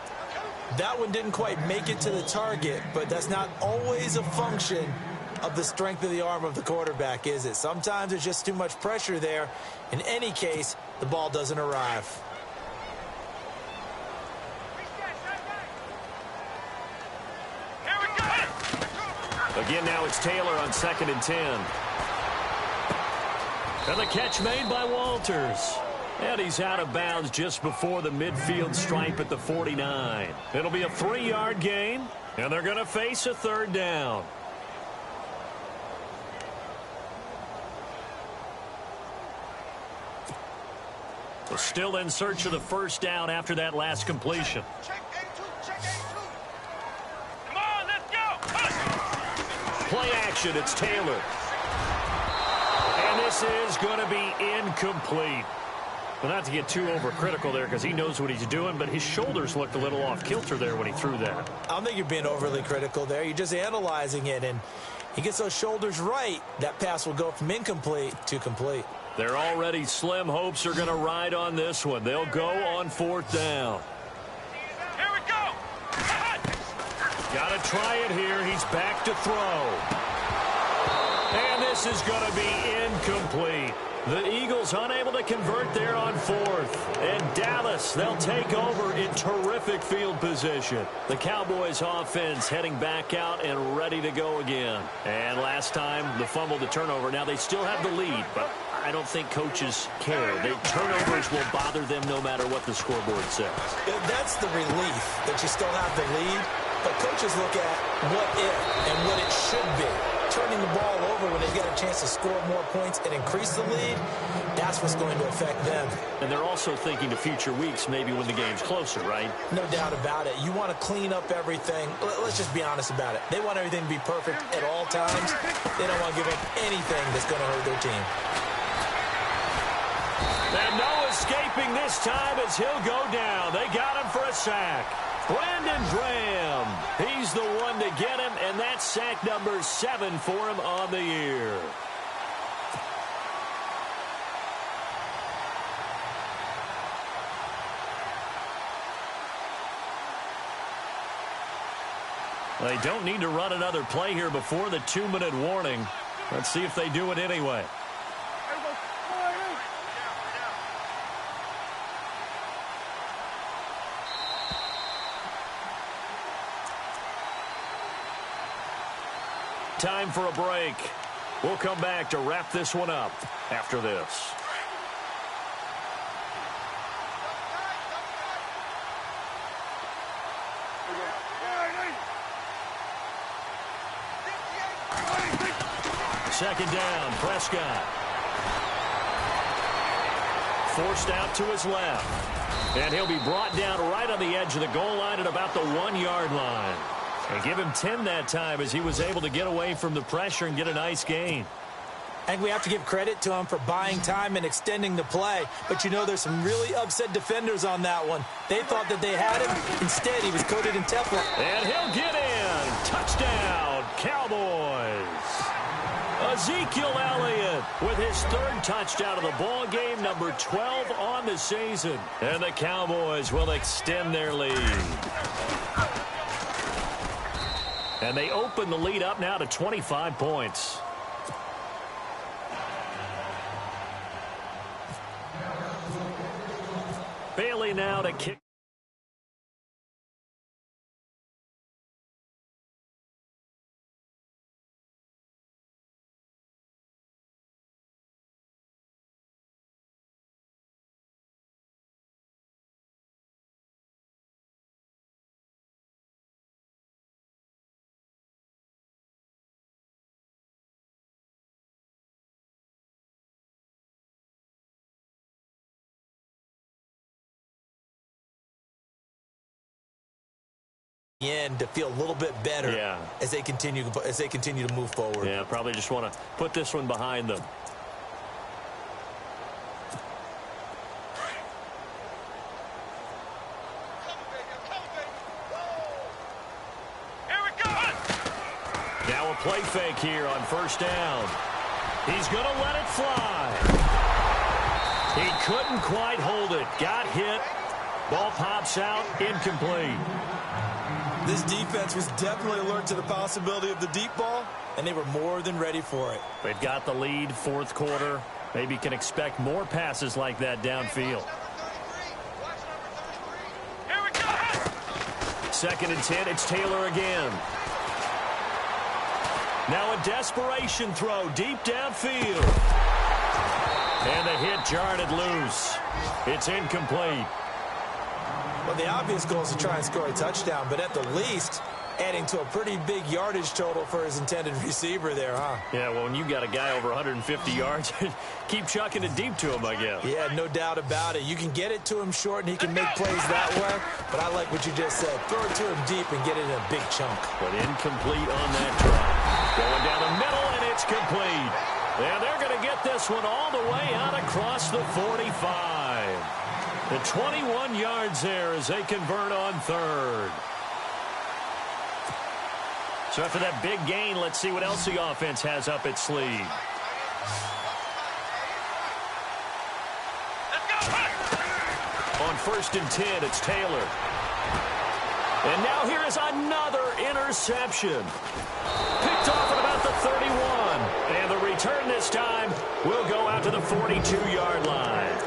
That one didn't quite make it to the target, but that's not always a function of the strength of the arm of the quarterback, is it? Sometimes there's just too much pressure there. In any case, the ball doesn't arrive. Here we go. Again, now it's Taylor on 2nd and 10. And the catch made by Walters. And he's out of bounds just before the midfield stripe at the 49. It'll be a 3-yard gain, and they're going to face a 3rd down. So still in search of the 1st down after that last completion. Check A2, check A2. Come on, let's go. Play action, it's Taylor. And this is going to be incomplete. Well, not to get too overcritical there because he knows what he's doing, but his shoulders looked a little off kilter there when he threw that. I don't think you're being overly critical there. You're just analyzing it, and he gets those shoulders right. That pass will go from incomplete to complete. Their already slim hopes are going to ride on this one. They'll go on 4th down. Here we go. Got to try it here. He's back to throw. And this is going to be incomplete. The Eagles unable to convert there on 4th. And Dallas, they'll take over in terrific field position. The Cowboys offense heading back out and ready to go again. And last time, the fumble to turnover. Now they still have the lead, but I don't think coaches care. Turnovers will bother them no matter what the scoreboard says. That's the relief that you still have the lead. But coaches look at what if and what it should be. Turning the ball over when they've got a chance to score more points and increase the lead, that's what's going to affect them. And they're also thinking to future weeks, maybe when the game's closer, right? No doubt about it. You want to clean up everything. Let's just be honest about it. They want everything to be perfect at all times. They don't want to give up anything that's going to hurt their team. And no escaping this time as he'll go down. They got him for a sack. Brandon Graham, he's the one to get him, and that's sack number 7 for him on the year. They don't need to run another play here before the 2-minute warning. Let's see if they do it anyway. Time for a break. We'll come back to wrap this one up after this. Second down, Prescott. Forced out to his left. And he'll be brought down right on the edge of the goal line at about the 1-yard line. And give him 10 that time as he was able to get away from the pressure and get a nice gain. I think we have to give credit to him for buying time and extending the play. But, you know, there's some really upset defenders on that one. They thought that they had him. Instead, he was coated in Teflon. And he'll get in. Touchdown, Cowboys. Ezekiel Elliott with his 3rd touchdown of the ball game, number 12 on the season. And the Cowboys will extend their lead. And they open the lead up now to 25 points. Bailey now to kick. In to feel a little bit better as they continue to move forward. Yeah, probably just want to put this one behind them. Here we go. Now a play fake here on first down. He's going to let it fly. He couldn't quite hold it. Got hit. Ball pops out. Incomplete. This defense was definitely alert to the possibility of the deep ball, and they were more than ready for it. They've got the lead, 4th quarter. Maybe can expect more passes like that downfield. Here we go. 2nd and 10, it's Taylor again. Now a desperation throw deep downfield. And the hit jarred it loose. It's incomplete. Well, the obvious goal is to try and score a touchdown, but at the least, adding to a pretty big yardage total for his intended receiver there, huh? Yeah, well, when you got a guy over 150 yards, keep chucking it deep to him, I guess. Yeah, no doubt about it. You can get it to him short, and he can make plays that way, but I like what you just said. Throw it to him deep and get it in a big chunk. But incomplete on that drive. Going down the middle, and it's complete. And they're going to get this one all the way out across the 45. The 21 yards there as they convert on 3rd. So after that big gain, let's see what else the offense has up its sleeve. On 1st and 10, it's Taylor. And now here is another interception. Picked off at about the 31. And the return this time will go out to the 42-yard line.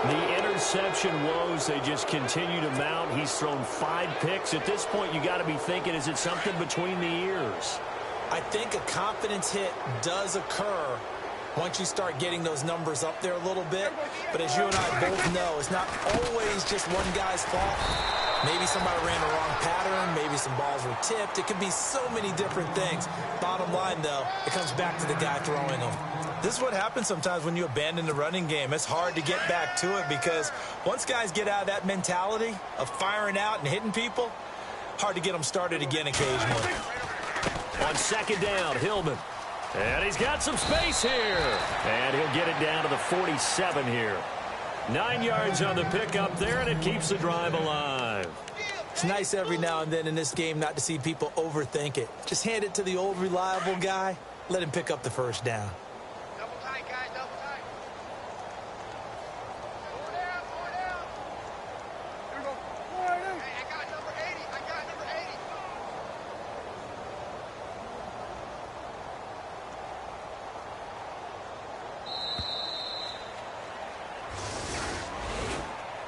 The interception woes, they just continue to mount. He's thrown 5 picks. At this point, you got to be thinking, is it something between the ears? I think a confidence hit does occur once you start getting those numbers up there a little bit. But as you and I both know, it's not always just one guy's fault. Maybe somebody ran the wrong pattern. Maybe some balls were tipped. It could be so many different things. Bottom line, though, it comes back to the guy throwing them. This is what happens sometimes when you abandon the running game. It's hard to get back to it because once guys get out of that mentality of firing out and hitting people, hard to get them started again occasionally. On 2nd down, Hillman. And he's got some space here. And he'll get it down to the 47 here. 9 yards on the pickup there, and it keeps the drive alive. It's nice every now and then in this game not to see people overthink it. Just hand it to the old reliable guy. Let him pick up the first down. Double tight, guys, double tight. 4 down, 4 down. Here we go. Hey, I got number 80. I got number 80.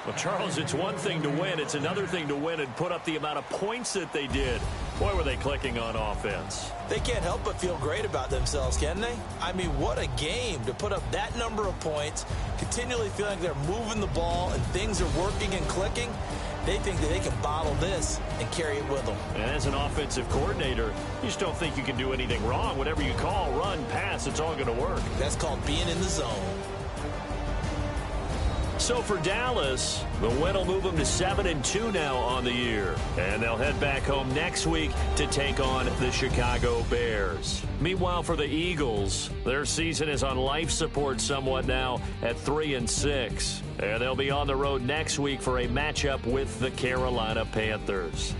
Well, Charles, it's one thing to win. It's another thing to win and put up the amount of points that they did. Boy, were they clicking on offense. They can't help but feel great about themselves, can they? I mean, what a game to put up that number of points, continually feeling like they're moving the ball and things are working and clicking. They think that they can bottle this and carry it with them. And as an offensive coordinator, you just don't think you can do anything wrong. Whatever you call, run, pass, it's all going to work. That's called being in the zone. So for Dallas, the win will move them to 7-2 now on the year. And they'll head back home next week to take on the Chicago Bears. Meanwhile, for the Eagles, their season is on life support somewhat now at 3-6. And they'll be on the road next week for a matchup with the Carolina Panthers.